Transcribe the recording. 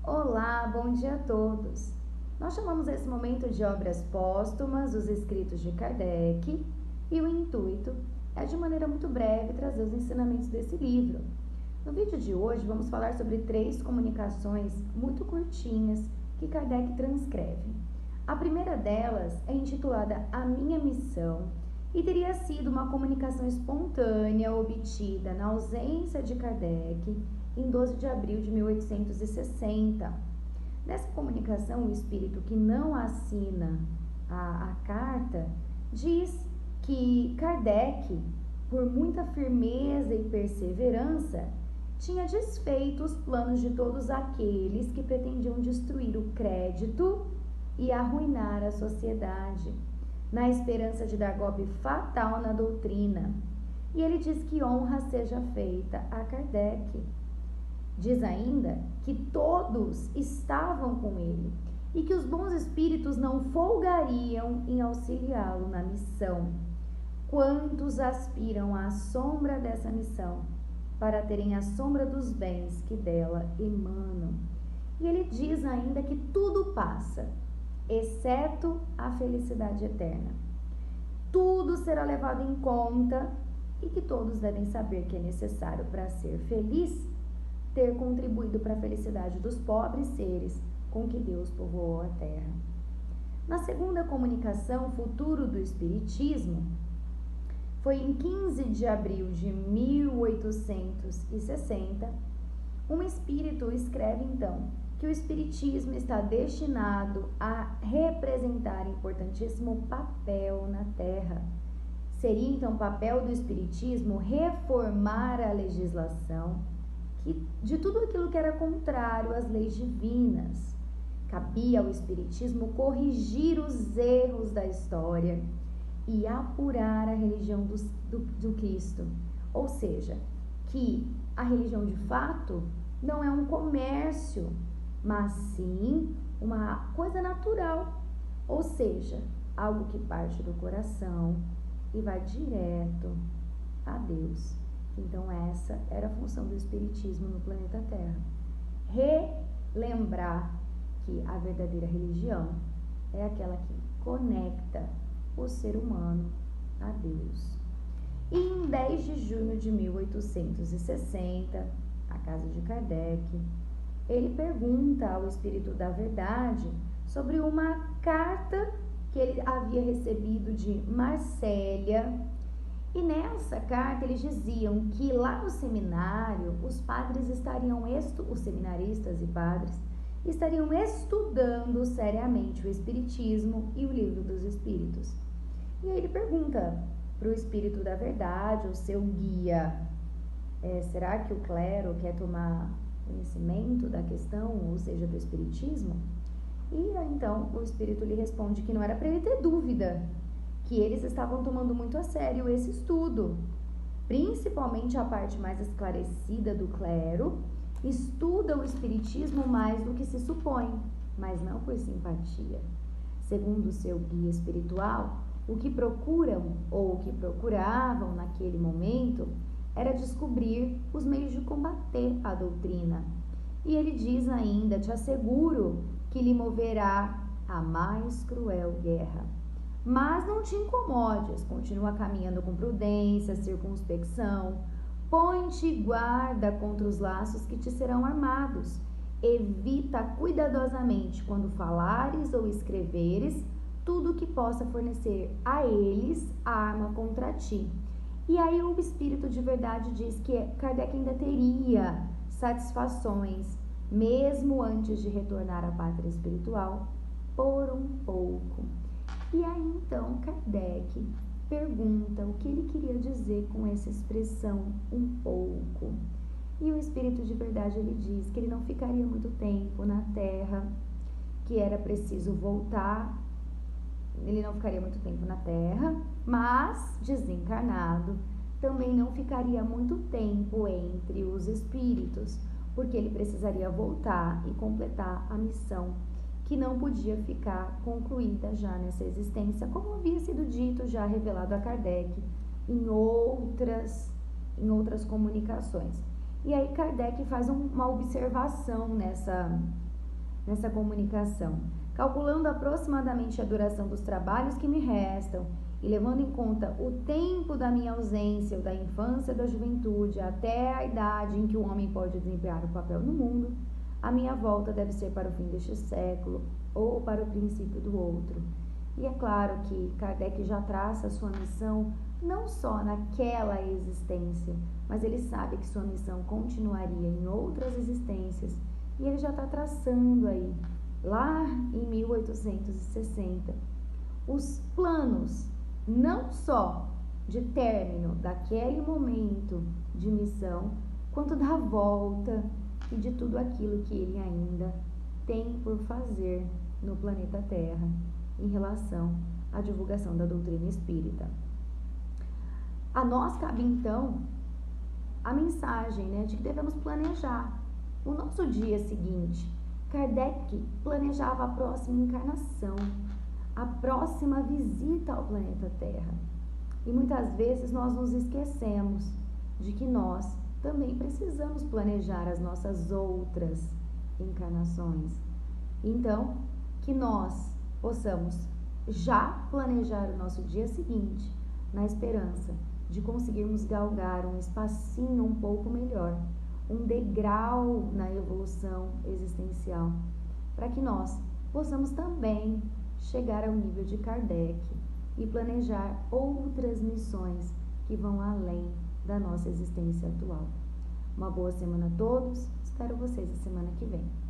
Olá, bom dia a todos. Nós chamamos esse momento de obras póstumas, os escritos de Kardec, e o intuito é, de maneira muito breve, trazer os ensinamentos desse livro. No vídeo de hoje, vamos falar sobre 3 comunicações muito curtinhas que Kardec transcreve. A primeira delas é intitulada A Minha Missão e teria sido uma comunicação espontânea obtida na ausência de Kardec em 12 de abril de 1860. Nessa comunicação, o espírito que não assina a carta diz que Kardec, por muita firmeza e perseverança, tinha desfeito os planos de todos aqueles que pretendiam destruir o crédito e arruinar a sociedade, na esperança de dar golpe fatal na doutrina. E ele diz que honra seja feita a Kardec. Diz ainda que todos estavam com ele e que os bons espíritos não folgariam em auxiliá-lo na missão. Quantos aspiram à sombra dessa missão para terem a sombra dos bens que dela emanam? E ele diz ainda que tudo passa, exceto a felicidade eterna. Tudo será levado em conta e que todos devem saber que é necessário, para ser feliz, ter contribuído para a felicidade dos pobres seres com que Deus povoou a terra. Na segunda comunicação, Futuro do Espiritismo, foi em 15 de abril de 1860, um espírito escreve então que o Espiritismo está destinado a representar importantíssimo papel na Terra. Seria então papel do Espiritismo reformar a legislação de tudo aquilo que era contrário às leis divinas. Cabia ao Espiritismo corrigir os erros da história e apurar a religião do Cristo. Ou seja, que a religião de fato não é um comércio, mas sim uma coisa natural. Ou seja, algo que parte do coração e vai direto a Deus. Então essa era a função do Espiritismo no planeta Terra. Relembrar que a verdadeira religião é aquela que conecta o ser humano a Deus. E em 10 de junho de 1860, a casa de Kardec, ele pergunta ao Espírito da Verdade sobre uma carta que ele havia recebido de Marsella. E nessa carta eles diziam que lá no seminário os padres os seminaristas e padres estariam estudando seriamente o Espiritismo e o Livro dos Espíritos. E aí ele pergunta para o Espírito da Verdade, o seu guia, será que o clero quer tomar conhecimento da questão, ou seja, do Espiritismo? E aí, então o Espírito lhe responde que não era para ele ter dúvida, que eles estavam tomando muito a sério esse estudo, principalmente a parte mais esclarecida do clero, estuda o Espiritismo mais do que se supõe, mas não por simpatia. Segundo o seu guia espiritual, o que procuram ou o que procuravam naquele momento era descobrir os meios de combater a doutrina. E ele diz ainda: te asseguro que lhe moverá a mais cruel guerra. Mas não te incomodes, continua caminhando com prudência, circunspecção, põe-te guarda contra os laços que te serão armados, evita cuidadosamente, quando falares ou escreveres, tudo que possa fornecer a eles a arma contra ti. E aí o Espírito de Verdade diz que Kardec ainda teria satisfações, mesmo antes de retornar à pátria espiritual, por um pouco. E aí então Kardec pergunta o que ele queria dizer com essa expressão um pouco. E o Espírito de Verdade ele diz que ele não ficaria muito tempo na Terra, que era preciso voltar, ele não ficaria muito tempo na Terra, mas desencarnado também não ficaria muito tempo entre os espíritos, porque ele precisaria voltar e completar a missão que não podia ficar concluída já nessa existência, como havia sido dito, já revelado a Kardec em outras comunicações. E aí Kardec faz uma observação nessa comunicação, calculando aproximadamente a duração dos trabalhos que me restam e levando em conta o tempo da minha ausência, ou da infância ou da juventude, até a idade em que o homem pode desempenhar o papel no mundo, a minha volta deve ser para o fim deste século ou para o princípio do outro. E é claro que Kardec já traça a sua missão não só naquela existência, mas ele sabe que sua missão continuaria em outras existências, e ele já está traçando aí, lá em 1860, os planos não só de término daquele momento de missão, quanto da volta e de tudo aquilo que ele ainda tem por fazer no planeta Terra em relação à divulgação da doutrina espírita. A nós cabe então a mensagem, né, de que devemos planejar o nosso dia seguinte. Kardec planejava a próxima encarnação, a próxima visita ao planeta Terra. E muitas vezes nós nos esquecemos de que nós também precisamos planejar as nossas outras encarnações. Então, que nós possamos já planejar o nosso dia seguinte, na esperança de conseguirmos galgar um espacinho um pouco melhor, um degrau na evolução existencial, para que nós possamos também chegar ao nível de Kardec e planejar outras missões que vão além da nossa existência atual. Uma boa semana a todos, espero vocês a semana que vem.